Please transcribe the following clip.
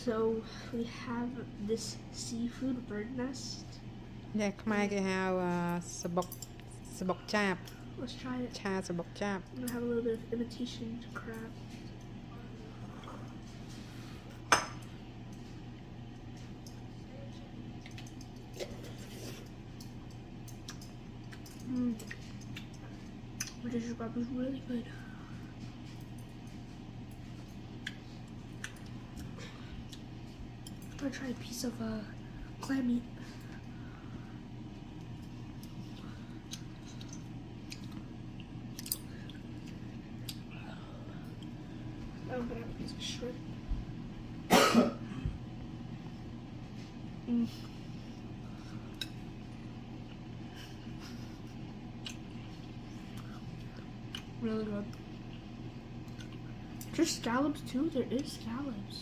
So we have this seafood bird nest. អ្នកខ្មែរគេហៅសបុកចាប Let's try it. ឆាសបុកចាប I'm gonna have a little bit of imitation crab. British crab is really good. I'm gonna try a piece of clam meat. I'm gonna have a piece of shrimp. Really good. Just scallops too? There is scallops.